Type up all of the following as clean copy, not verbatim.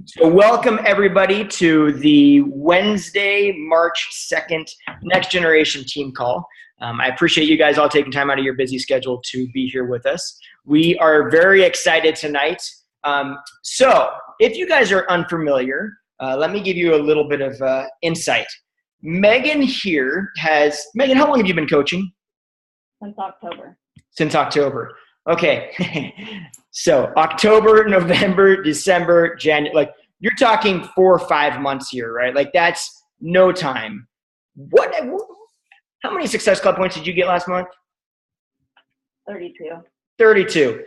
So welcome everybody to the Wednesday, March 2nd, Next Generation team call. I appreciate you guys all taking time out of your busy schedule to be here with us. We are very excited tonight. So if you guys are unfamiliar, let me give you a little bit of insight. Megan here Megan, how long have you been coaching? Since October. Since October. Okay. So October, November, December, January, like you're talking 4 or 5 months here, right? Like that's no time. How many Success Club points did you get last month? 32. 32.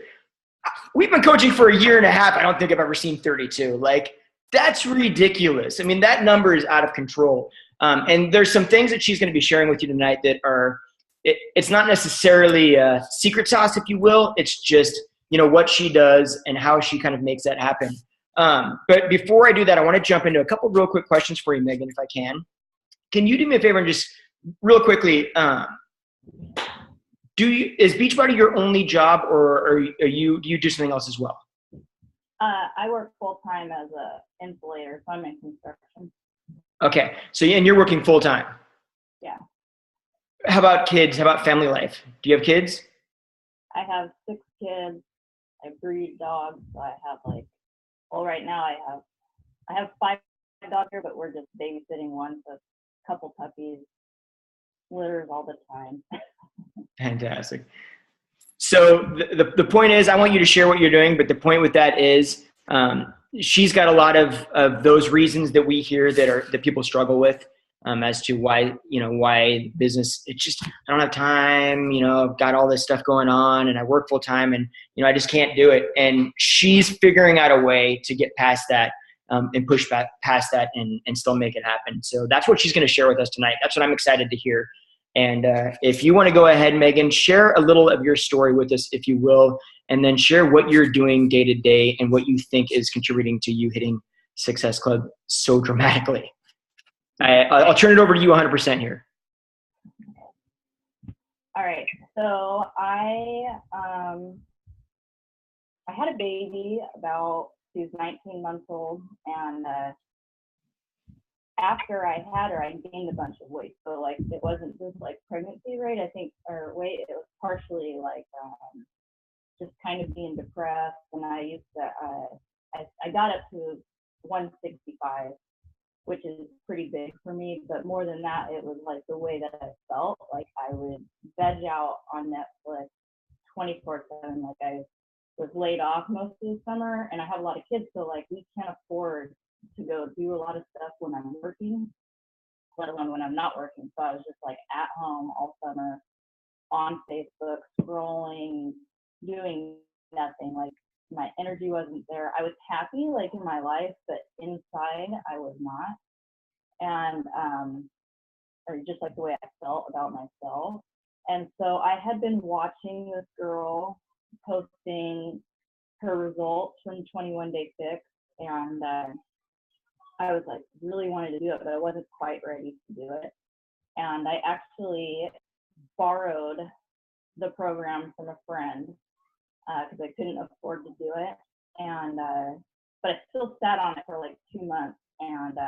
We've been coaching for a year and a half. I don't think I've ever seen 32. Like that's ridiculous. I mean, that number is out of control. And there's some things that she's going to be sharing with you tonight that are, it's not necessarily a secret sauce, if you will. It's just, what she does and how she kind of makes that happen. But before I do that, I want to jump into a couple real quick questions for you, Megan, if I can. Can you do me a favor and just real quickly, is Beachbody your only job, or do you do something else as well? I work full-time as an insulator, so I'm in construction. Okay. And you're working full-time? Yeah. How about kids? How about family life? Do you have kids? I have 6 kids. I breed dogs. So I have right now I have 5 dogs here, but we're just babysitting one, so a couple puppies, litters all the time. Fantastic. So the point is, I want you to share what you're doing, but the point with that is she's got a lot of those reasons that we hear that people struggle with as to why business, it's just, I don't have time, I've got all this stuff going on and I work full time and, I just can't do it. And she's figuring out a way to get past that and push back past that and still make it happen. So that's what she's going to share with us tonight. That's what I'm excited to hear. And if you want to go ahead, Megan, share a little of your story with us, if you will, and then share what you're doing day to day and what you think is contributing to you hitting Success Club so dramatically. I'll turn it over to you 100% here. All right. So I had a baby she was 19 months old, and after I had her, I gained a bunch of weight. So it wasn't just pregnancy rate, I think, or weight. It was partially just kind of being depressed. And I used to, I got up to 165, which is pretty big for me. But more than that, it was the way that I felt. I would veg out on Netflix 24/7. I was laid off most of the summer, and I have a lot of kids, so we can't afford to go do a lot of stuff when I'm working, let alone when I'm not working. So I was just at home all summer on Facebook, scrolling, doing nothing. My energy wasn't there. I was happy in my life, but inside I was not. And or just the way I felt about myself. And so I had been watching this girl posting her results from 21 Day Fix, and I was really wanted to do it, but I wasn't quite ready to do it. And I actually borrowed the program from a friend because I couldn't afford to do it. And but I still sat on it for 2 months. And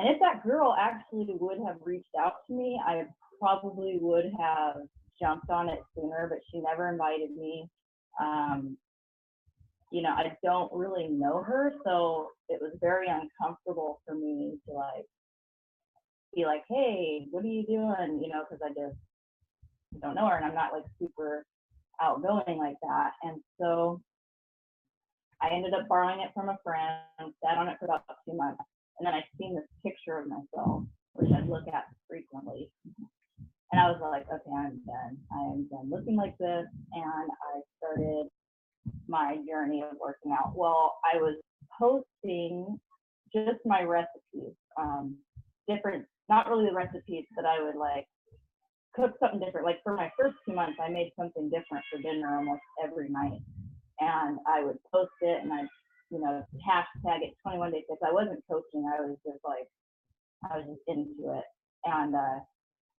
if that girl actually would have reached out to me, I probably would have jumped on it sooner, but she never invited me. I don't really know her, so it was very uncomfortable for me to be hey, what are you doing? Because I just don't know her, and I'm not super outgoing like that. And so I ended up borrowing it from a friend, sat on it for about 2 months, and then I seen this picture of myself, which I'd look at frequently. And I was okay, I'm done. I am done looking like this. And I started my journey of working out. Well, I was posting just my recipes, different, not really the recipes, but I would cook something different. For my first 2 months, I made something different for dinner almost every night. And I would post it and I'd, hashtag it 21 Day Fix. I wasn't coaching. I was just I was just into it. And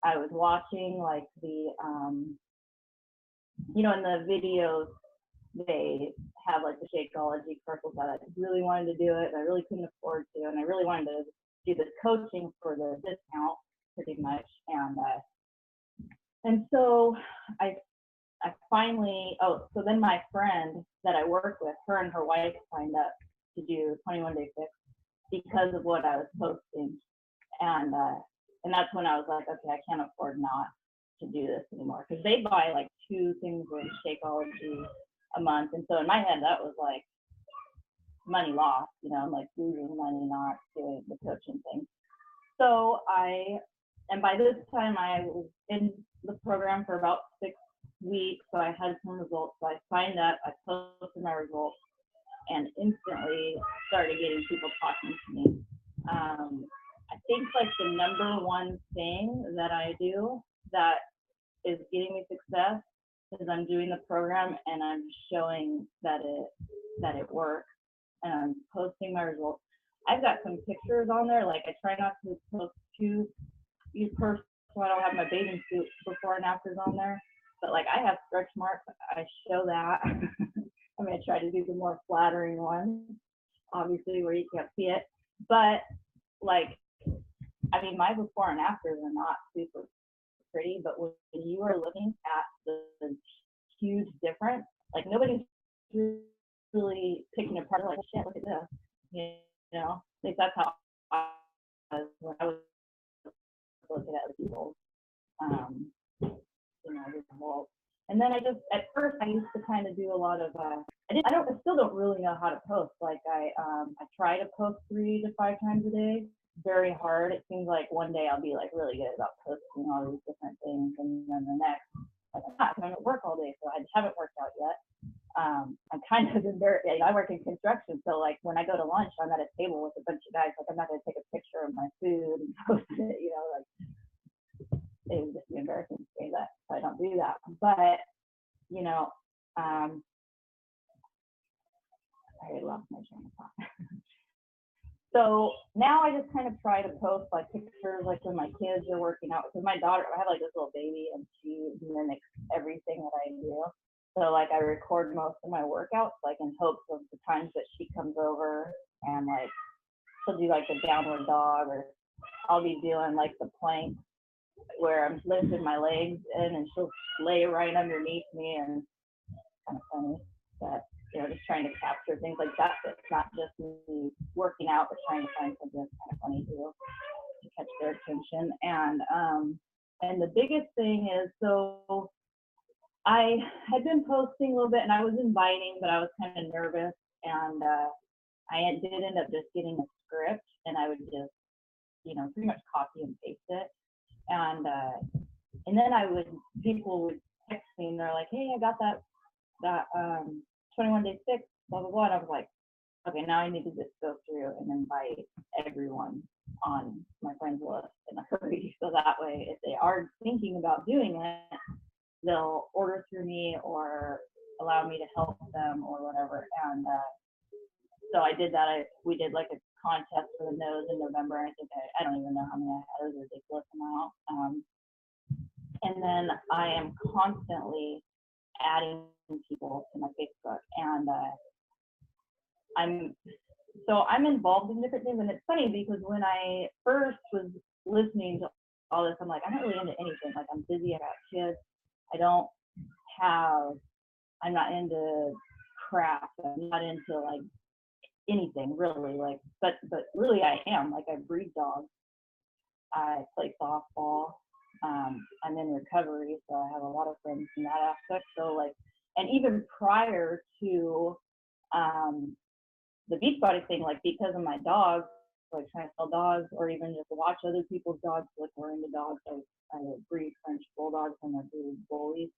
I was watching the, in the videos, they have like the Shakeology commercials that I really wanted to do it, but I really couldn't afford to, and I really wanted to do this coaching for the discount pretty much, and so I finally, so then my friend that I work with, her and her wife signed up to do 21 Day Fix because of what I was posting, and that's when I was like, okay, I can't afford not to do this anymore, because they buy like 2 things of Shakeology a month, and so in my head that was like money lost, I'm like losing money not doing the coaching thing. So and by this time I was in the program for about 6 weeks, so I had some results. So I signed up, I posted my results, and instantly started getting people talking to me. I think like the number one thing that I do that is getting me success is I'm doing the program and I'm showing that it works, and I'm posting my results. I've got some pictures on there, like I try not to post too personal, so I don't have my bathing suit before and afters on there. But like I have stretch marks, I show that. I'm gonna try to do the more flattering ones, obviously where you can't see it. But like, I mean, my before and afters are not super pretty, but when you are looking at the huge difference, like nobody's really picking apart like, shit, look at this. At least that's how I was when I was looking at other people's results. And then at first I used to kind of do a lot of I still don't really know how to post. Like I try to post 3 to 5 times a day. Very hard. It seems like one day I'll be like really good about posting all these different things, and then the next, like I'm at work all day, so I haven't worked out yet. I'm kind of embarrassed. I work in construction, so like when I go to lunch, I'm at a table with a bunch of guys. Like I'm not gonna take a picture of my food and post it, like it would just be embarrassing to say that, so I don't do that. But I lost my train of thought. So now I just kind of try to post like pictures, like when my kids are working out. Because my daughter, I have like this little baby, and she mimics everything that I do. So like I record most of my workouts, like in hopes of the times that she comes over, and like she'll do like the downward dog, or I'll be doing like the plank where I'm lifting my legs in, and she'll lay right underneath me, and it's kind of funny that just trying to capture things like that. It's not just me working out, but trying to find something that's kind of funny to catch their attention. And the biggest thing is, so I had been posting a little bit, and I was inviting, but I was kind of nervous, and I did end up just getting a script, and I would just pretty much copy and paste it, and then people would text me, and they're like, hey, I got that 21 Day Fix, blah, blah, blah. And I was like, okay, now I need to just go through and invite everyone on my friends list in a hurry. So that way, if they are thinking about doing it, they'll order through me or allow me to help them or whatever. And so I did that. We did like a contest for the nose in November. I think I don't even know how many I had. It was a ridiculous amount. And then I am constantly adding people to my Facebook, and I'm involved in different things. And it's funny because when I first was listening to all this, I'm like, I'm not really into anything. Like I'm busy, I got kids, I'm not into craft, I'm not into like anything really, like but really I am. Like I breed dogs, I play softball, I'm in recovery, so I have a lot of friends in that aspect. So like, and even prior to the Beachbody thing, like because of my dogs, like trying to sell dogs or even just watch other people's dogs, like we're into dogs. I breed French bulldogs and I breed bullies,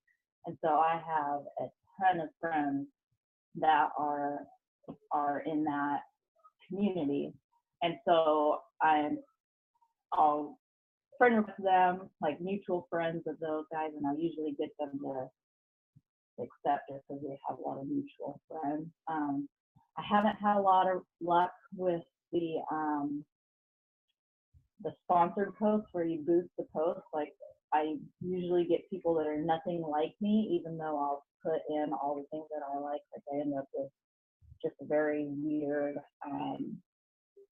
and so I have a ton of friends that are in that community, and so I'll friend request them, like mutual friends of those guys, and I usually get them to accept it because we have a lot of mutual friends. I haven't had a lot of luck with the sponsored posts where you boost the post. Like I usually get people that are nothing like me, even though I'll put in all the things that I like. Like I end up with just a very weird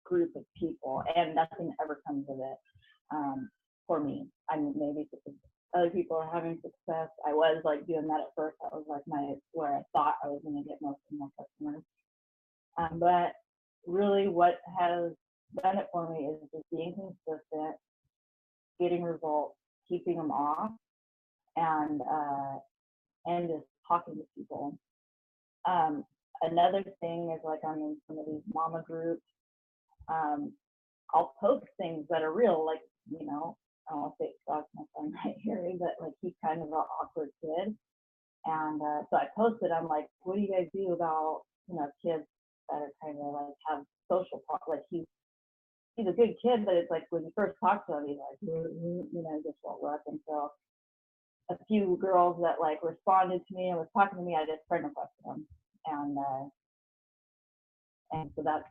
group of people, and nothing ever comes of it for me. I mean, maybe because other people are having success. I was like doing that at first. That was like where I thought I was going to get most of my customers. But really, what has done it for me is just being consistent, getting results, keeping them off, and just talking to people. Another thing is like I'm in some of these mama groups. I'll post things that are real, like, you know, I don't want to say stalks my son right here, but like he's kind of an awkward kid. And so I posted, I'm like, what do you guys do about, you know, kids that are kind of like have social problems? Like he's a good kid, but it's like when you first talk to him, he's like, you know, just won't work. And so a few girls that like responded to me and was talking to me, I just friend requested them. And so that's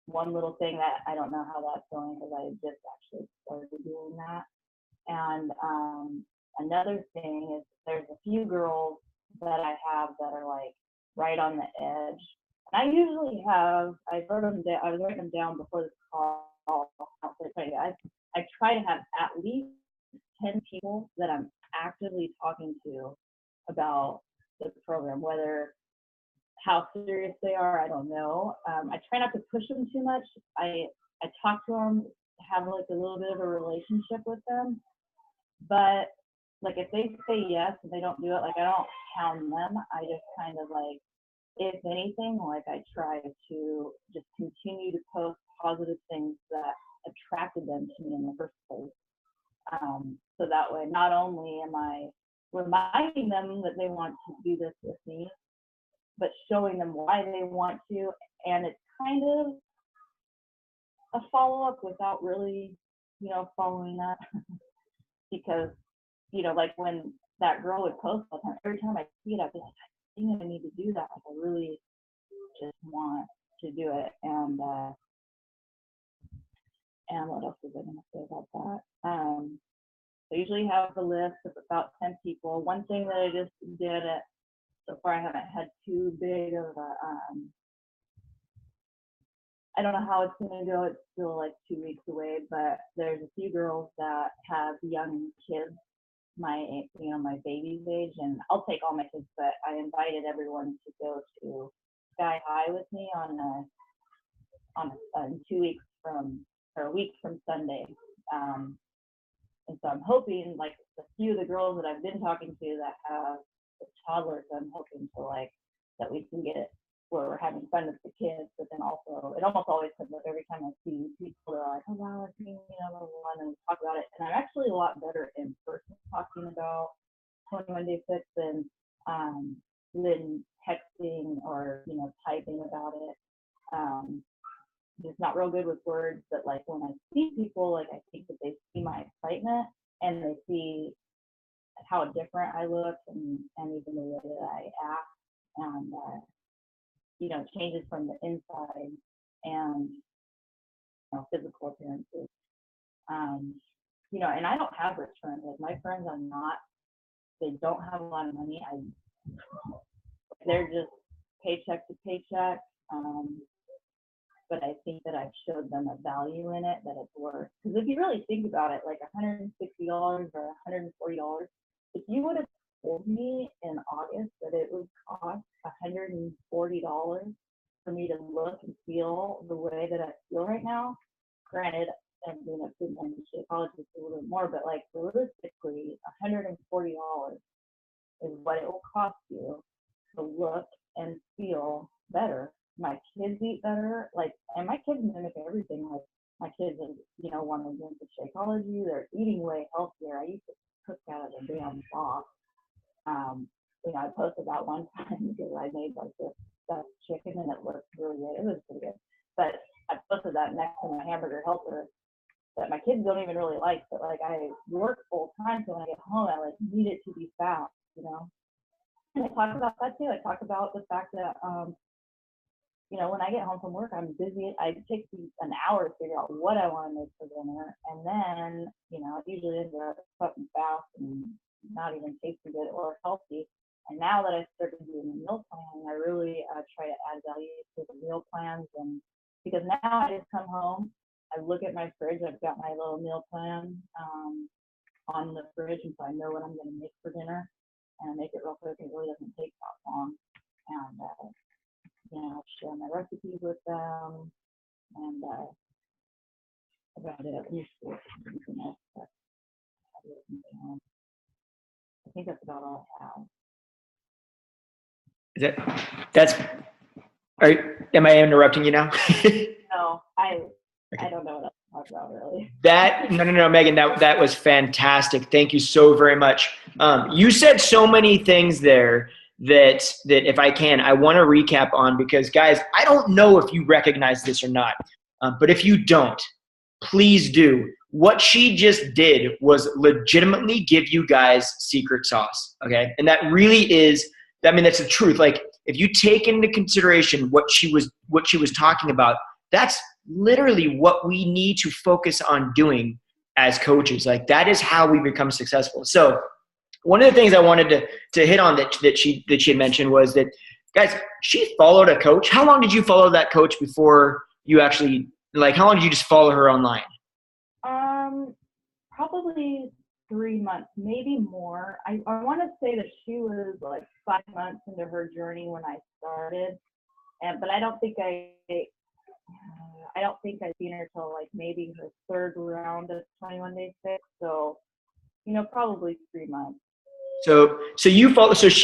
one little thing that I don't know how that's going because I just actually started doing that. And another thing is there's a few girls that I have that are like right on the edge. And I usually have, I was writing them down before this call. I try to have at least 10 people that I'm actively talking to about the program, whether how serious they are, I don't know. I try not to push them too much. I talk to them, have like a little bit of a relationship with them, but like if they say yes and they don't do it, like I don't hound them. I just kind of like, if anything, like I try to just continue to post positive things that attracted them to me in the first place. So that way, not only am I reminding them that they want to do this with me, but showing them why they want to, and it's kind of a follow-up without really, you know, following up. Because, you know, like when that girl would post all the time, every time I see it, I'd be like, I think I need to do that. Like I really just want to do it. And what else was I going to say about that? I usually have a list of about 10 people. One thing that I just did so far, I haven't had too big of a, I don't know how it's going to go. It's still like 2 weeks away, but there's a few girls that have young kids, my baby's age, and I'll take all my kids, but I invited everyone to go to Sky High with me in 2 weeks a week from Sunday. And so I'm hoping, like, a few of the girls that I've been talking to that have toddlers, I'm hoping to, like, that we can get it where we're having fun with the kids, but then also, it almost always comes up every time I see people, they're like, oh, wow, I've seen, you know, one, and we talk about it. And I'm actually a lot better in person talking about 21 Day Fix than texting or, you know, typing about it. Just not real good with words, but like when I see people, like I think that they see my excitement and they see how different I look and even the way that I act, and you know, changes from the inside and, you know, physical appearances. You know, and I don't have rich friends. Like my friends are not, they don't have a lot of money. They're just paycheck to paycheck. But I think that I've showed them a value in it that it's worth. Because if you really think about it, like $160 or $140, if you would have told me in August that it would cost $140 for me to look and feel the way that I feel right now, granted, and you know, food and Shakeology is a little bit more, but like realistically, $140 is what it will cost you to look and feel better. My kids eat better, like, and my kids mimic everything. Like my kids, you know, want to go into Shakeology. They're eating way healthier. I used to cook out of a damn box. You know, I posted that one time because I made like this stuffed chicken and it looked really good. It was pretty good. But I posted that next to my hamburger helper that my kids don't even really like. But like I work full time, so when I get home, I like need it to be fast, you know. And I talk about that too. I talk about the fact that when I get home from work, I'm busy. It takes me an hour to figure out what I want to make for dinner. And then, it usually ends up fucking fast and not even tasting good or healthy. And now that I started doing the meal planning, I really try to add value to the meal plans. And because now I just come home, I look at my fridge, I've got my little meal plan on the fridge, and so I know what I'm going to make for dinner. And I make it real quick. It really doesn't take that long. And, share my recipes with them. And about it. Let me see if there's anything else that I think that's about all I have. Am I interrupting you now? No, I don't know what else to talk about really. No, Megan, that was fantastic. Thank you so very much. You said so many things there that if I can, I want to recap on, because guys, I don't know if you recognize this or not, but if you don't, please do. What she just did was legitimately give you guys secret sauce. Okay. And that really is, that's the truth. Like, if you take into consideration what she was talking about, that's literally what we need to focus on doing as coaches. Like, that is how we become successful. So one of the things I wanted to hit on that she had mentioned was that, guys, she followed a coach. How long did you follow that coach before you actually, how long did you just follow her online? Probably 3 months, maybe more. I want to say that she was like 5 months into her journey when I started, but I don't think I've seen her till like maybe her third round of 21 Day Fix. So, probably 3 months. So she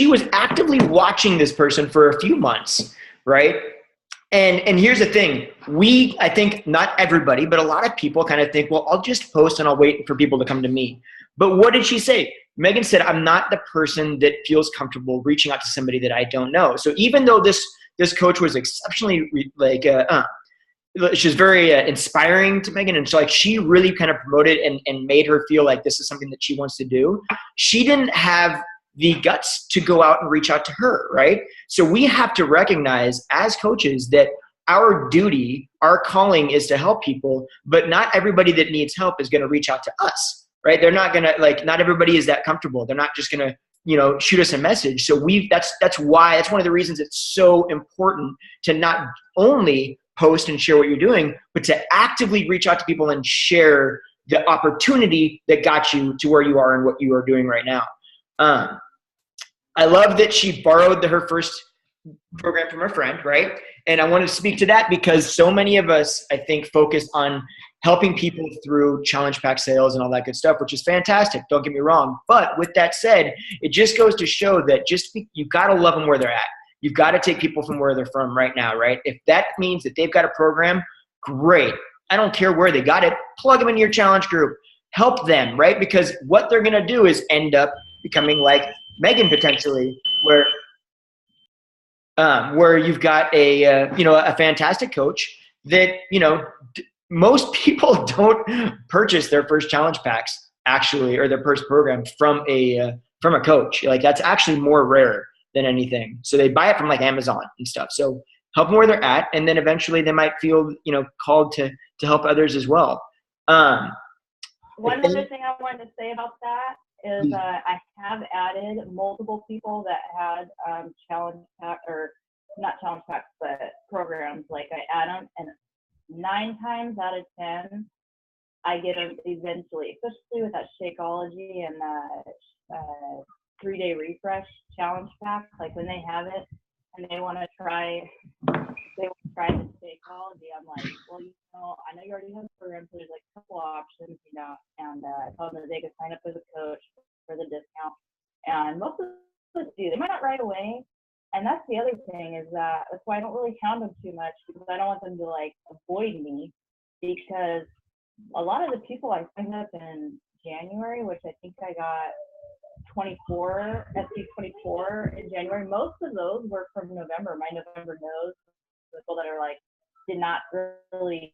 was actively watching this person for a few months, right? And here's the thing. I think not everybody, but a lot of people kind of think, well, I'll just post and I'll wait for people to come to me. But what did she say? Megan said, I'm not the person that feels comfortable reaching out to somebody that I don't know. So even though this coach was exceptionally she's very inspiring to Megan, and so she really kind of promoted and made her feel like this is something that she wants to do, she didn't have the guts to go out and reach out to her, right? So we have to recognize as coaches that our duty, our calling is to help people, but not everybody that needs help is going to reach out to us, right? They're not going to, not everybody is that comfortable. They're not just going to, shoot us a message. So that's one of the reasons it's so important to not only post and share what you're doing, but to actively reach out to people and share the opportunity that got you to where you are and what you are doing right now. I love that she borrowed her first program from her friend, right? And I wanted to speak to that because so many of us, I think, focus on helping people through challenge pack sales and all that good stuff, which is fantastic. Don't get me wrong. But with that said, it just goes to show that you got to love them where they're at. You've got to take people from where they're from right now, right? If that means that they've got a program, great. I don't care where they got it. Plug them into your challenge group. Help them, right? Because what they're going to do is end up becoming like Megan potentially, where you've got a fantastic coach that, most people don't purchase their first challenge packs actually, or their first program from a coach. Like, that's actually more rare than anything. So they buy it from like Amazon and stuff. So help them where they're at. And then eventually they might feel, called to help others as well. One other thing I wanted to say about that is I have added multiple people that had challenge pack, or not challenge packs, but programs. Like, I add them, and 9 times out of 10, I get them eventually, especially with that Shakeology and 3-day refresh challenge pack. Like, when they have it and they want to try the Shakeology, I'm like, well, I know you already have programs, so there's like a couple options, and I told them that they could sign up as a coach for the discount. And most of us do. They might not right away. And that's the other thing, is that's why I don't really hound them too much, because I don't want them to like avoid me, because a lot of the people I signed up in January, which I think I got 24 in January, most of those were from November. My November knows, people that are like, did not really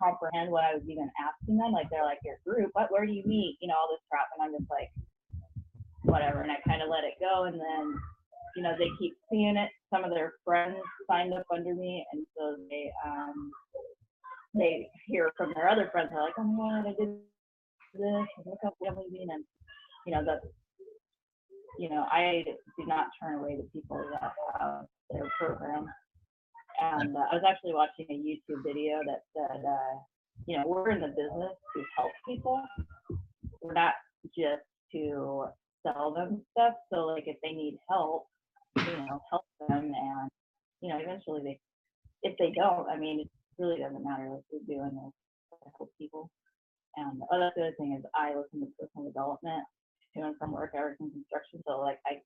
comprehend what I was even asking them. Like, they're like, your group, where do you meet? All this crap. And I'm just like, whatever. And I kind of let it go. And then they keep seeing it. Some of their friends signed up under me, and so they hear from their other friends. They're like, oh my God, I did this. Look how family being, and that's, I do not turn away the people that have their program. And I was actually watching a YouTube video that said, we're in the business to help people. We're not just to sell them stuff. So like if they need help, help them, and eventually if they don't, I mean, it really doesn't matter what we're doing to help people. And the other thing is I listen to personal development, doing from work hours in construction. So like I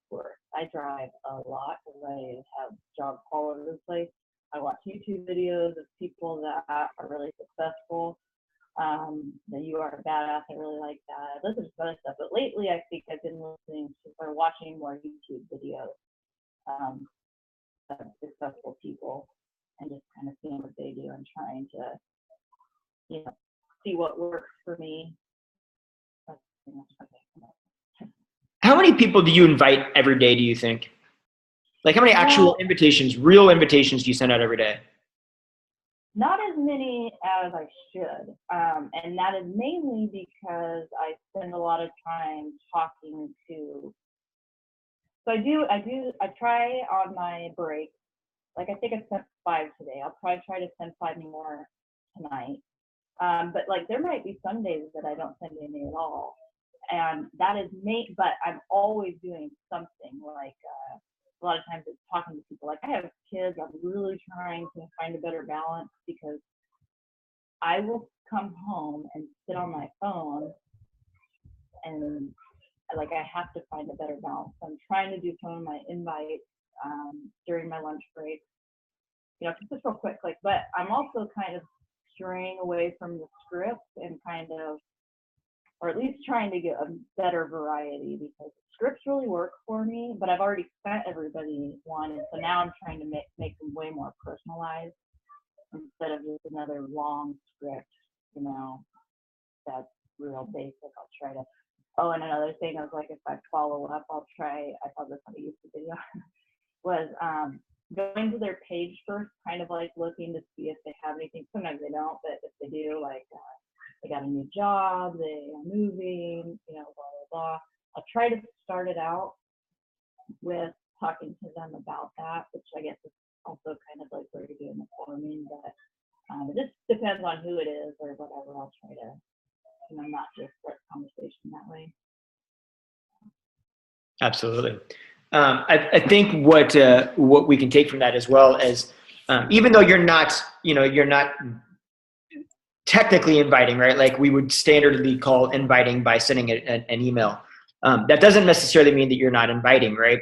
drive a lot because I have jobs all over the place. I watch YouTube videos of people that are really successful. The You Are a Badass, I really like that. I listen to some other stuff, but lately I think I've been listening to or watching more YouTube videos of successful people, and just kind of seeing what they do and trying to, see what works for me. How many people do you invite every day, do you think? Like how many actual invitations, real invitations do you send out every day? Not as many as I should. And that is mainly because I spend a lot of time talking to, so I try on my break. Like I think I sent 5 today. I'll probably try to send 5 more tonight. But like there might be some days that I don't send any at all. And that is but I'm always doing something. Like a lot of times it's talking to people. Like I have kids, I'm really trying to find a better balance, because I will come home and sit on my phone, and like I have to find a better balance. I'm trying to do some of my invites during my lunch break, just real quick, but I'm also kind of straying away from the script and kind of, or at least trying to get a better variety, because scripts really work for me, but I've already sent everybody one, and so now I'm trying to make them way more personalized instead of just another long script, that's real basic. I'll try to, and another thing is like if I follow up, I saw this on a YouTube video, was going to their page first, kind of like looking to see if they have anything. Sometimes they don't, but if they do, like they got a new job, they are moving, blah, blah, blah. I'll try to start it out with talking to them about that, which I guess is also kind of like where you're doing the forming, but it just depends on who it is or whatever. I'll try to, not just start conversation that way. Absolutely. I think what we can take from that as well as, even though you're not technically inviting, right? Like we would standardly call inviting by sending an email. That doesn't necessarily mean that you're not inviting, right?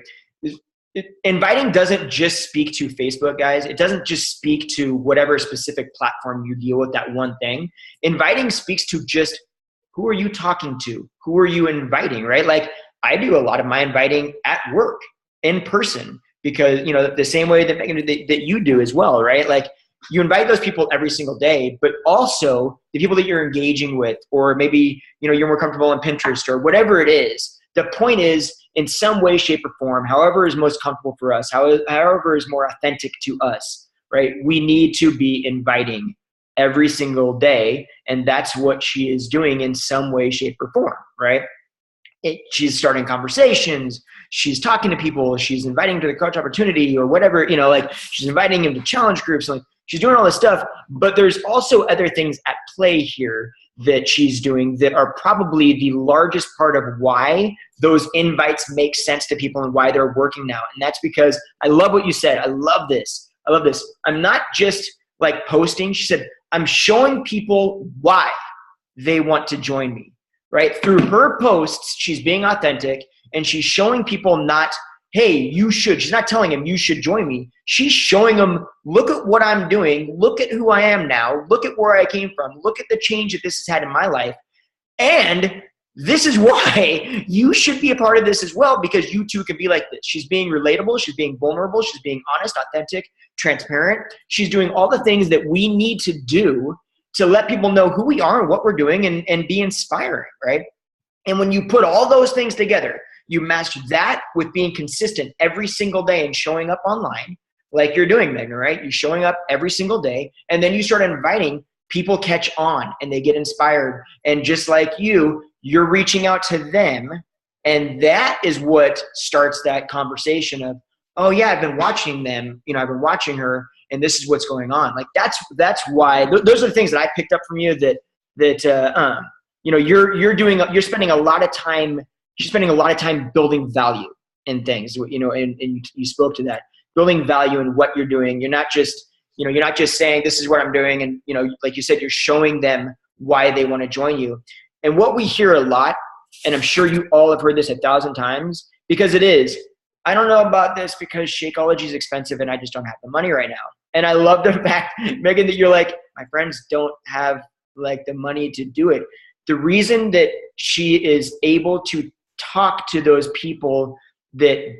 Inviting doesn't just speak to Facebook, guys. It doesn't just speak to whatever specific platform you deal with, that one thing. Inviting speaks to just who are you talking to? Who are you inviting, right? Like I do a lot of my inviting at work in person, because, the same way that Megan, that you do as well, right? Like you invite those people every single day, but also the people that you're engaging with, or maybe, you're more comfortable on Pinterest or whatever it is. The point is, in some way, shape, or form, however is most comfortable for us, however is more authentic to us, right? We need to be inviting every single day. And that's what she is doing in some way, shape, or form, right? She's starting conversations. She's talking to people. She's inviting to the coach opportunity or whatever, like she's inviting them to challenge groups. Like she's doing all this stuff, but there's also other things at play here that she's doing that are probably the largest part of why those invites make sense to people and why they're working now. And that's because I love what you said. I love this. I'm not just like posting. She said, I'm showing people why they want to join me, right? Through her posts, she's being authentic, and she's showing people not, hey, you should. She's not telling them you should join me. She's showing them, look at what I'm doing. Look at who I am now. Look at where I came from. Look at the change that this has had in my life. And this is why you should be a part of this as well, because you too can be like this. She's being relatable. She's being vulnerable. She's being honest, authentic, transparent. She's doing all the things that we need to do to let people know who we are and what we're doing, and be inspiring, right? And when you put all those things together, You match that with being consistent every single day and showing up online like you're doing, Megan, right? You're showing up every single day, and then you start inviting people, catch on and they get inspired. And just like you're reaching out to them. And that is what starts that conversation of, oh yeah, I've been watching them, I've been watching her, and this is what's going on. Like that's why those are the things that I picked up from you that you're spending a lot of time building value in things, and you spoke to that, building value in what you're doing. You're not just saying this is what I'm doing. And, like you said, you're showing them why they want to join you. And what we hear a lot, and I'm sure you all have heard this 1,000 times, because it is, I don't know about this because Shakeology is expensive and I just don't have the money right now. And I love the fact, Megan, that you're like, my friends don't have like the money to do it. The reason that she is able to talk to those people that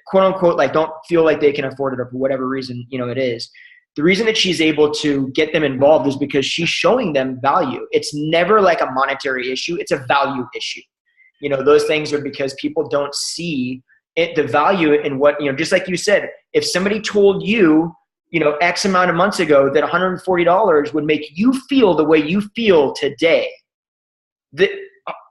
quote unquote, like don't feel like they can afford it, or for whatever reason, it is. The reason that she's able to get them involved is because she's showing them value. It's never like a monetary issue. It's a value issue. Those things are because people don't see the value in what, just like you said, if somebody told you, X amount of months ago that $140 would make you feel the way you feel today, that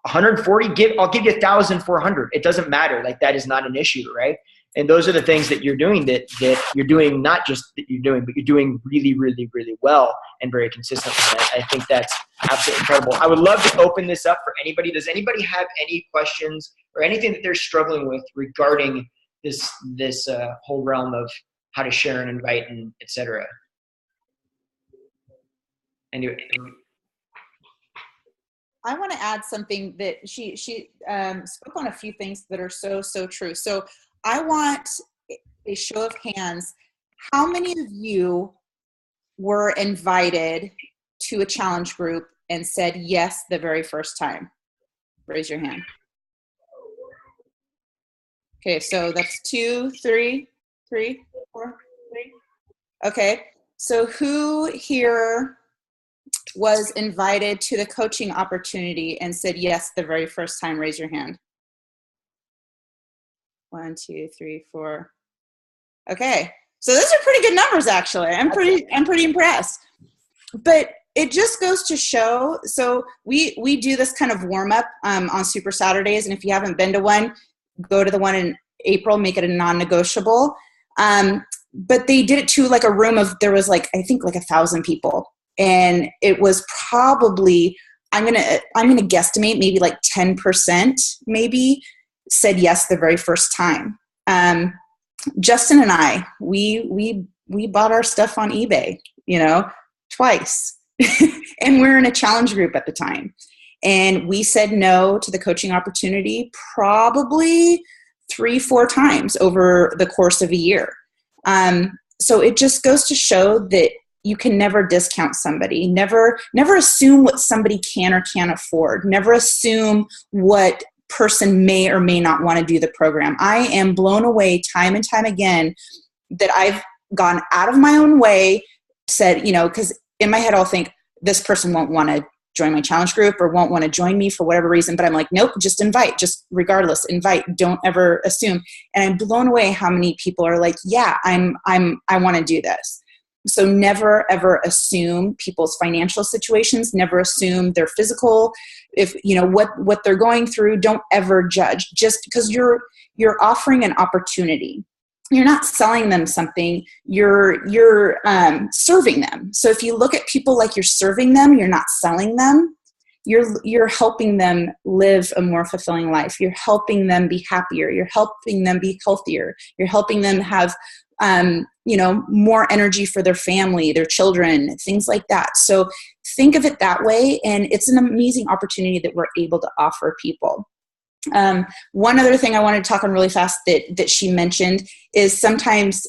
140, I'll give you 1,000 for 100. It doesn't matter. Like that is not an issue, right? And those are the things that you're doing that you're doing, not just that you're doing, but you're doing really, really, really well and very consistently. I think that's absolutely incredible. I would love to open this up for anybody. Does anybody have any questions or anything that they're struggling with regarding this whole realm of how to share and invite and et cetera? Anyway. I want to add something that she spoke on a few things that are so true. So I want a show of hands. How many of you were invited to a challenge group and said yes the very first time? Raise your hand. Okay, so that's 2, 3, 4, 3. Okay, so who here was invited to the coaching opportunity and said yes the very first time? Raise your hand. 1, 2, 3, 4. Okay, so those are pretty good numbers, actually. I'm pretty impressed. But it just goes to show. So we do this kind of warm up on Super Saturdays, and if you haven't been to one, go to the one in April. Make it a non-negotiable. But they did it to like a room of, there was like, I think like 1,000 people, and it was probably, I'm gonna guesstimate, maybe like 10% maybe said yes the very first time. Justin and I, we bought our stuff on eBay, twice. And we're in a challenge group at the time. And we said no to the coaching opportunity probably 3-4 times over the course of a year. So it just goes to show that you can never discount somebody. Never assume what somebody can or can't afford. Never assume what person may or may not want to do the program. I am blown away time and time again that I've gone out of my own way, said, because in my head I'll think this person won't want to join my challenge group or won't want to join me for whatever reason, but I'm like, nope, just invite, just regardless, invite, don't ever assume. And I'm blown away how many people are like, yeah, I want to do this. So never ever assume people's financial situations, never assume their physical, if what they're going through. Don't ever judge just because you're offering an opportunity. You're not selling them something, you're serving them. So if you look at people like you're serving them, you're not selling them, you're helping them live a more fulfilling life. You're helping them be happier. You're helping them be healthier. You're helping them have more energy for their family, their children, things like that. So think of it that way. And it's an amazing opportunity that we're able to offer people. One other thing I wanted to talk on really fast that she mentioned is sometimes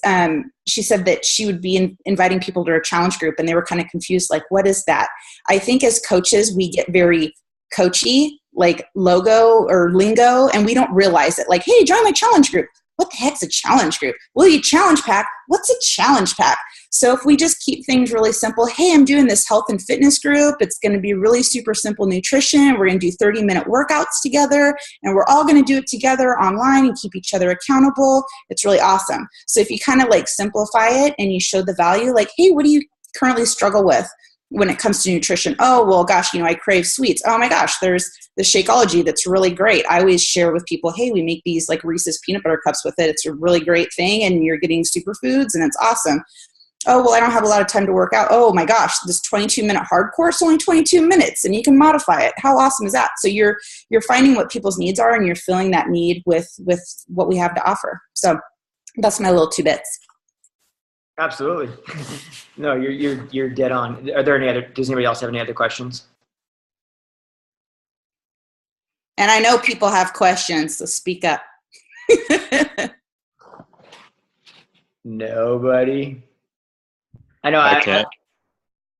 she said that she would be inviting people to her challenge group and they were kind of confused, like, what is that? I think as coaches, we get very coachy, like logo or lingo, and we don't realize it. Like, hey, join my challenge group. What the heck's a challenge group? Will you challenge pack? What's a challenge pack? So if we just keep things really simple, hey, I'm doing this health and fitness group. It's going to be really super simple nutrition. We're going to do 30-minute workouts together, and we're all going to do it together online and keep each other accountable. It's really awesome. So if you kind of like simplify it and you show the value, like, hey, what do you currently struggle with when it comes to nutrition? Oh, well, gosh, I crave sweets. Oh my gosh, there's the Shakeology that's really great. I always share with people, hey, we make these like Reese's peanut butter cups with it. It's a really great thing, and you're getting superfoods, and it's awesome. Oh, well, I don't have a lot of time to work out. Oh my gosh, this 22-minute hardcore is only 22 minutes, and you can modify it. How awesome is that? So you're finding what people's needs are, and you're filling that need with what we have to offer. So that's my little 2 bits. Absolutely. No, you're dead on. Does anybody else have any other questions? And I know people have questions, so speak up. Nobody. I know. I can't.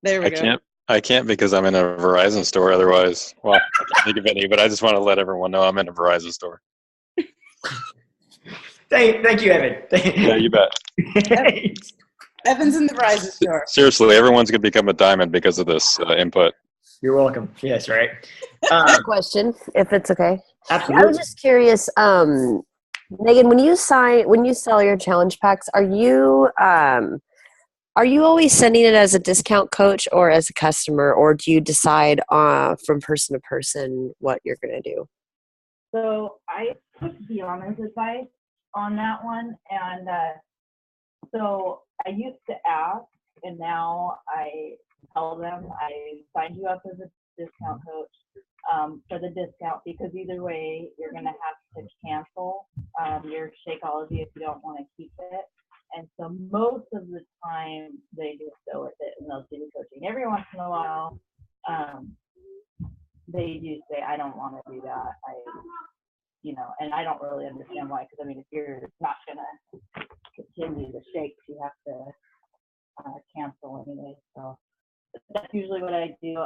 There we go. I can't because I'm in a Verizon store. Otherwise, well, I can't think of any. But I just want to let everyone know I'm in a Verizon store. Thank you, Evan. Yeah, you bet. Evan's in the Verizon store. Seriously, everyone's going to become a diamond because of this input. You're welcome. Yes, right. Question, if it's okay. Absolutely. I was just curious, Megan, when you sell your challenge packs, are you always sending it as a discount coach or as a customer, or do you decide from person to person what you're going to do? So I took Deanna's advice on that one, and so I used to ask, and now I tell them I signed you up as a discount coach for the discount, because either way you're going to have to cancel your Shakeology if you don't want to keep it. And so most of the time they just go with it and they'll do the coaching. Every once in a while they do say, I don't want to do that. And I don't really understand why, because if you're not going to continue the shakes, you have to cancel anyway. So that's usually what I do.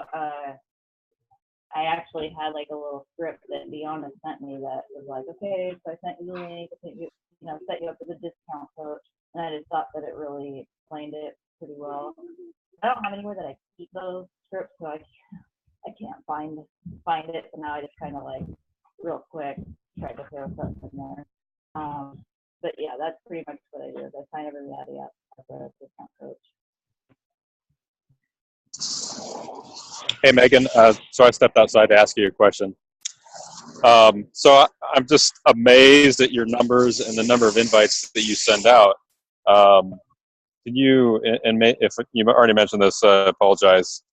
I actually had like a little script that Deanna sent me that was like, okay, so I sent you the link, set you up as a discount coach, and I just thought that it really explained it pretty well. I don't have anywhere that I keep those scripts, so I can't find it. So now I just kind of like real quick try to throw something in there. But yeah, that's pretty much what I do. Is I sign everybody up as a discount coach. Hey, Megan. So I stepped outside to ask you a question. So I'm just amazed at your numbers and the number of invites that you send out. Can you, and if you already mentioned this, I apologize.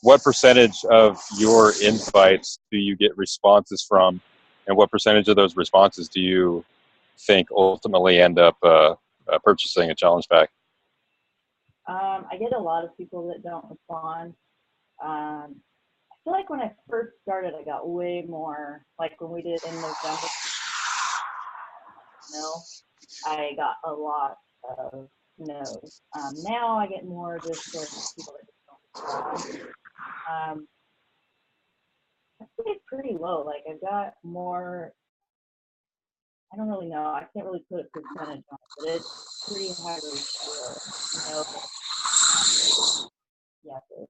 What percentage of your invites do you get responses from, and what percentage of those responses do you think ultimately end up purchasing a challenge pack? I get a lot of people that don't respond. I feel like when I first started, I got way more, like when we did in November, I got a lot of no's. Now I get more just like people that just don't respond. I think it's pretty low. Like I've got more, I don't really know. I can't really put a percentage on it, but it's pretty highly sure. Yeses.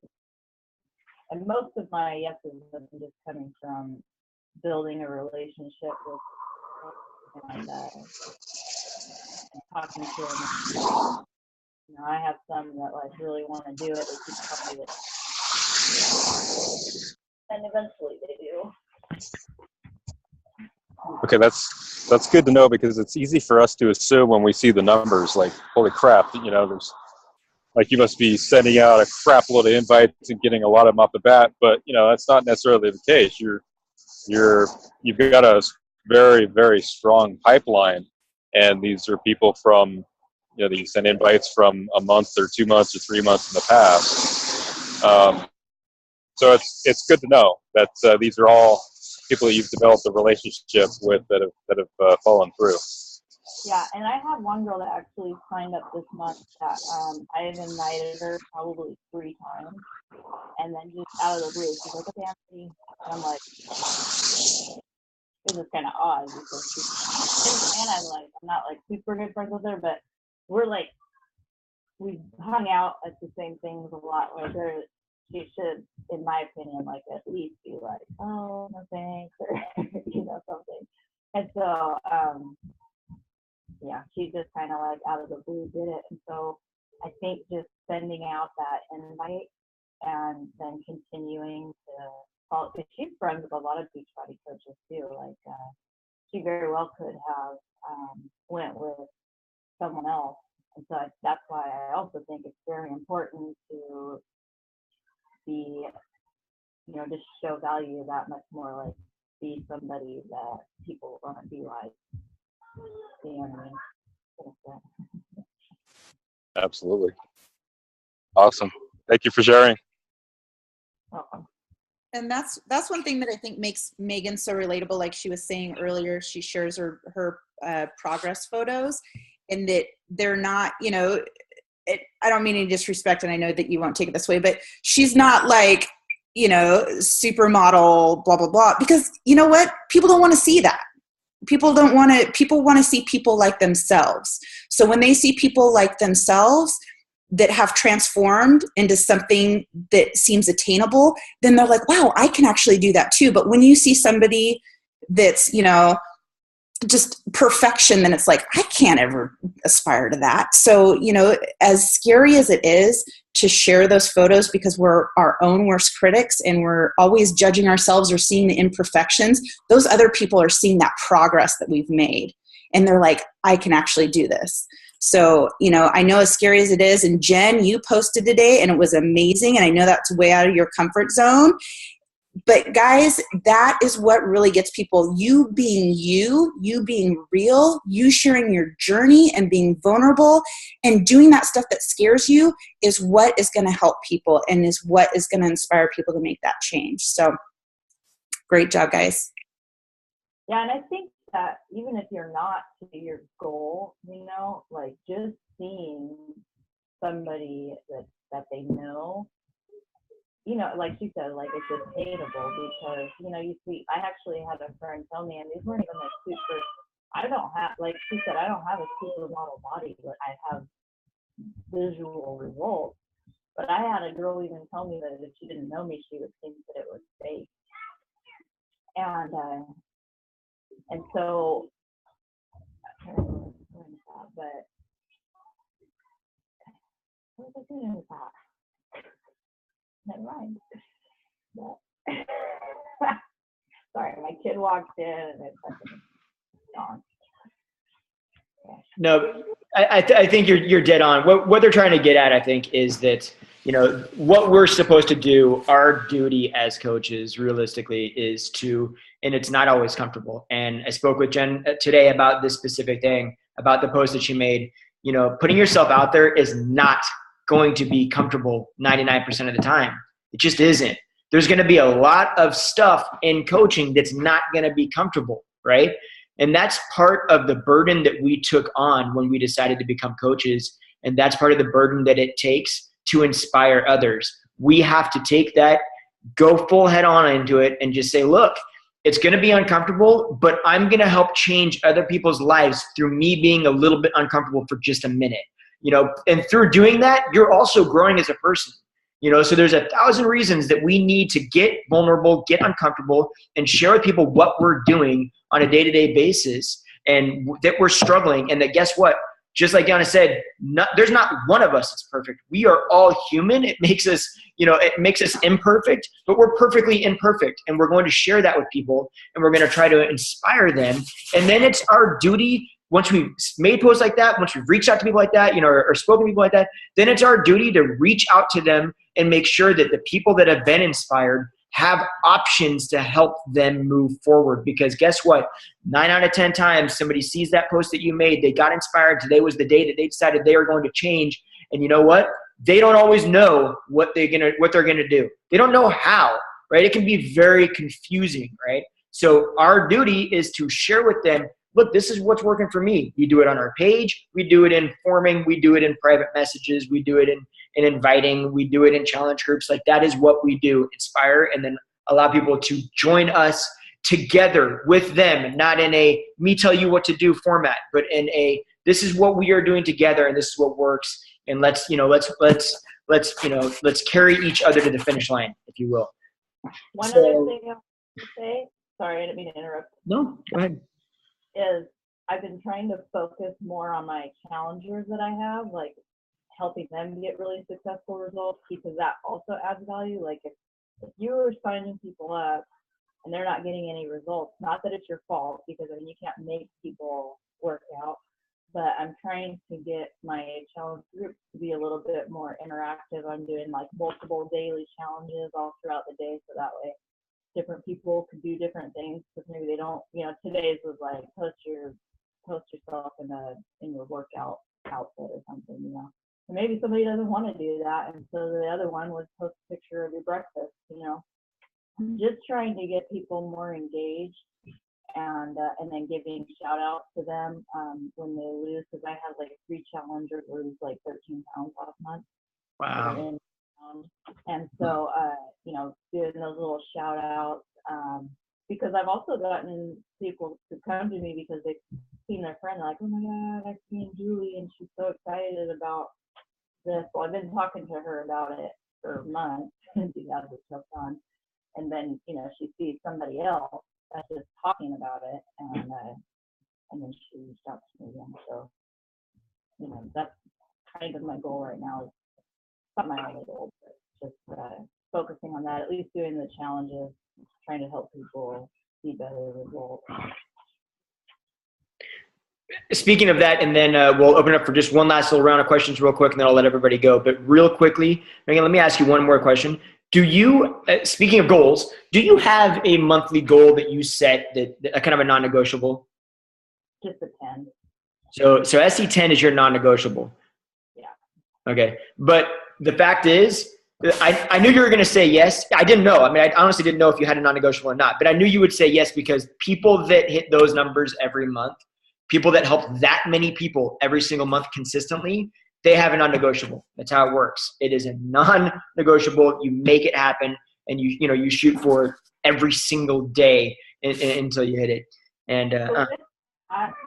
And most of my yeses have been just coming from building a relationship with and talking to them. I have some that like really want to do it. They keep telling me that, and eventually they do. Okay, that's good to know, because it's easy for us to assume when we see the numbers, like, holy crap, there's, like, you must be sending out a crap load of invites and getting a lot of them off the bat, but that's not necessarily the case. You've got a very, very strong pipeline, and these are people from, that you send invites from a month or 2 months or 3 months in the past. So it's good to know that these are all people that you've developed a relationship with that have fallen through. Yeah, and I had one girl that actually signed up this month that I have invited her probably 3 times, and then just out of the blue, she's like, okay, I'm free. And I'm like, this is kind of odd because and I'm not like super good friends with her, but we're like we hung out at the same things a lot. Like she should, in my opinion, like at least be like, oh, no thanks, or something. And so, yeah, she just kind of like out of the blue did it. And so I think just sending out that invite and then continuing to call, because she's friends with a lot of Beachbody coaches too. Like she very well could have went with someone else. And so that's why I also think it's very important to be, just show value that much more, like be somebody that people want to be like. You know what I mean? Absolutely. Awesome. Thank you for sharing. Welcome. And that's one thing that I think makes Megan so relatable. Like she was saying earlier, she shares her progress photos, and that they're not, I don't mean any disrespect, and I know that you won't take it this way, but she's not like, supermodel, blah, blah, blah, because you know what? People don't want to see that. People want to see people like themselves. So when they see people like themselves that have transformed into something that seems attainable, then they're like, wow, I can actually do that too. But when you see somebody that's, just perfection, then it's like, I can't ever aspire to that. So, as scary as it is to share those photos, because we're our own worst critics and we're always judging ourselves or seeing the imperfections, those other people are seeing that progress that we've made. And they're like, I can actually do this. So, I know as scary as it is, and Jen, you posted today and it was amazing. And I know that's way out of your comfort zone. But guys, that is what really gets people. You being real, you sharing your journey and being vulnerable and doing that stuff that scares you is what is going to help people and is what is going to inspire people to make that change. So great job, guys. Yeah, and I think that even if you're not to your goal, like just seeing somebody that they know, like she said, like it's attainable because, you see, I actually had a friend tell me, and these weren't even like super, I don't have, like she said, I don't have a supermodel body, but I have visual results. But I had a girl even tell me that if she didn't know me, she would think that it was fake. And so, I don't know what but what was I doing with that? Never mind. Sorry, my kid walked in and it's gone. No, I think you're dead on. What they're trying to get at, I think, is that what we're supposed to do, our duty as coaches, realistically, is to, and it's not always comfortable. And I spoke with Jen today about this specific thing, about the post that she made. Putting yourself out there is not going to be comfortable 99% of the time. It just isn't. There's going to be a lot of stuff in coaching that's not going to be comfortable, right? And that's part of the burden that we took on when we decided to become coaches. And that's part of the burden that it takes to inspire others. We have to take that, go full head on into it, and just say, look, it's going to be uncomfortable, but I'm going to help change other people's lives through me being a little bit uncomfortable for just a minute. And through doing that, you're also growing as a person. So there's 1,000 reasons that we need to get vulnerable, get uncomfortable, and share with people what we're doing on a day-to-day basis, and that we're struggling. And that, guess what? Just like Yana said, there's not one of us that's perfect. We are all human. It makes us, imperfect, but we're perfectly imperfect. And we're going to share that with people, and we're going to try to inspire them. And then it's our duty, once we've made posts like that, once we've reached out to people like that, or spoken to people like that, then it's our duty to reach out to them and make sure that the people that have been inspired have options to help them move forward. Because guess what? 9 out of 10 times somebody sees that post that you made, they got inspired, today was the day that they decided they were going to change. And you know what? They don't always know what they're gonna do. They don't know how, right? It can be very confusing, right? So our duty is to share with them, look, this is what's working for me. We do it on our page. We do it in forming. We do it in private messages. We do it in inviting. We do it in challenge groups. Like, that is what we do, inspire, and then allow people to join us together with them, not in a me tell you what to do format, but in a this is what we are doing together and this is what works. and let's carry each other to the finish line, if you will. One So- other thing I want to say, sorry, I didn't mean to interrupt, No, go ahead. is I've been trying to focus more on my challengers that I have, like helping them get really successful results, because that also adds value. Like if you're signing people up and they're not getting any results, not that it's your fault, because I mean, you can't make people work out, but I'm trying to get my challenge group to be a little bit more interactive. I'm doing like multiple daily challenges all throughout the day, so that way different people can do different things, because maybe they don't, today's was like post yourself in your workout outfit or something, And maybe somebody doesn't want to do that, and so the other one was post a picture of your breakfast, Just trying to get people more engaged, and then giving shout outs to them when they lose, because I had like 3 challengers lose like 13 pounds last month. Wow. And so, doing those little shout outs, because I've also gotten people to come to me because they've seen their friend, like, oh my God, I've seen Julie and she's so excited about this. Well, I've been talking to her about it for months and she has this stuff on. And then, she sees somebody else that's just talking about it, and then she reached out to me again. So, that's kind of my goal right now. Not my only goal, but just focusing on that, at least doing the challenges, trying to help people see better results. Speaking of that, and then we'll open up for just one last little round of questions real quick, and then I'll let everybody go. But real quickly, Megan, let me ask you one more question. Do you, speaking of goals, do you have a monthly goal that you set that kind of a non-negotiable? Just a 10. So SC10 is your non-negotiable. Yeah. Okay. But the fact is, I knew you were going to say yes. I didn't know. I mean, I honestly didn't know if you had a non-negotiable or not, but I knew you would say yes, because people that hit those numbers every month, people that help that many people every single month consistently, they have a non-negotiable. That's how it works. It is a non-negotiable. You make it happen, and you shoot for it every single day until you hit it. And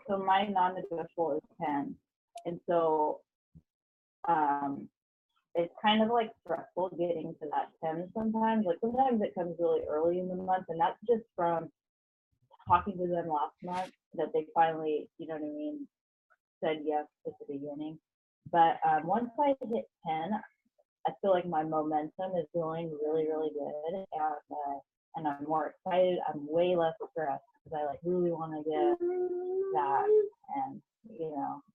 so my non-negotiable is 10, and so it's kind of like stressful getting to that 10 sometimes. Like sometimes it comes really early in the month, and that's just from talking to them last month that they finally, said yes at the beginning. But once I hit 10, I feel like my momentum is going really, really good, and I'm more excited. I'm way less stressed because I really want to get that,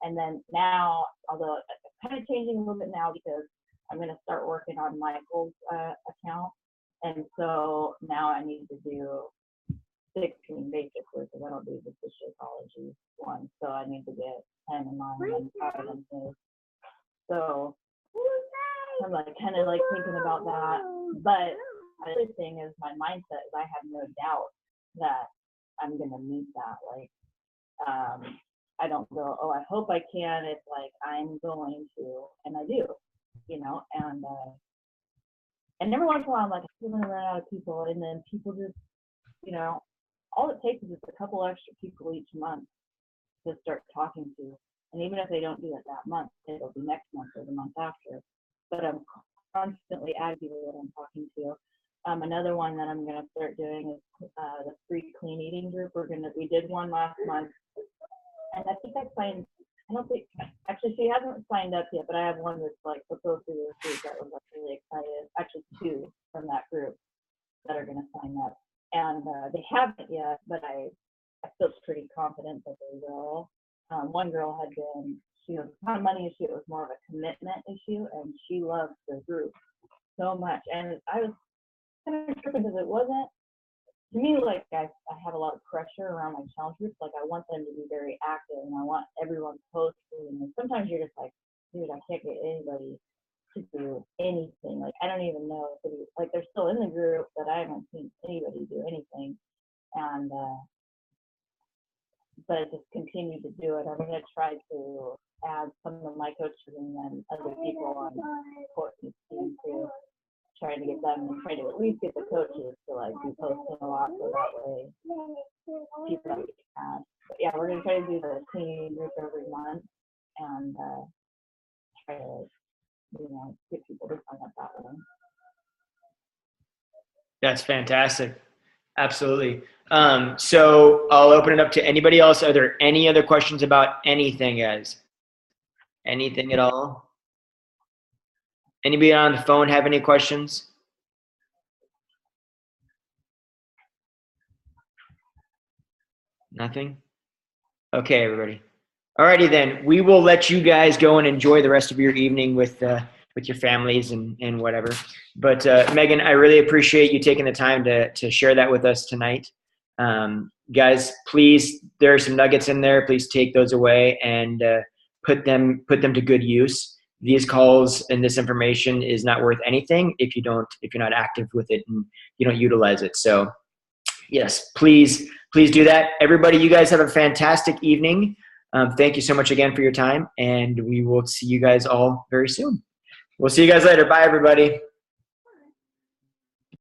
and then now, although it's kind of changing a little bit now because I'm going to start working on Michael's account, and so now I need to do 16 basically, because I don't do the Physiology one, so I need to get 10 in mine and 5 in his. So I'm kind of thinking about that, but the other thing is my mindset is I have no doubt that I'm gonna meet that. I don't go, oh, I hope I can. It's I'm going to, and I do, and every once in a while I'm I'm gonna run out of people, and then people just, all it takes is just a couple extra people each month to start talking to. And even if they don't do it that month, it'll be next month or the month after. But I'm constantly adding people that I'm talking to. Another one that I'm going to start doing is the free clean eating group. We did one last month, and I think actually she hasn't signed up yet, but I have one that's supposed to be this week that was really excited. Actually 2 from that group that are going to sign up. And they haven't yet, but I feel pretty confident that they will. One girl she was not a money issue, it was more of a commitment issue, and she loved the group so much. And I was kind of tripping because it wasn't, to me, I have a lot of pressure around my challenge groups. I want them to be very active, and I want everyone posting. And sometimes you're just dude, I can't get anybody to do anything. I don't even know if they're still in the group, but I haven't seen anybody do anything. And but I just continue to do it. I'm going to try to add some of my coaches and then other people on Courtney's team too, trying to get them and trying to at least get the coaches to be posting a lot, so that way people can. But yeah, we're going to try to do the cleaning group every month, and try to, get people to sign up that way. That's fantastic. Absolutely. So I'll open it up to anybody else. Are there any other questions about anything, guys? Anything at all? Anybody on the phone have any questions? Nothing? Okay, everybody. Alrighty then. We will let you guys go and enjoy the rest of your evening with your families and whatever. But Megan, I really appreciate you taking the time to share that with us tonight. Guys, please, there are some nuggets in there. Please take those away and put them to good use. These calls and this information is not worth anything if you're not active with it and you don't utilize it. So yes, please do that. Everybody, you guys have a fantastic evening. Thank you so much again for your time, and we will see you guys all very soon. We'll see you guys later. Bye, everybody.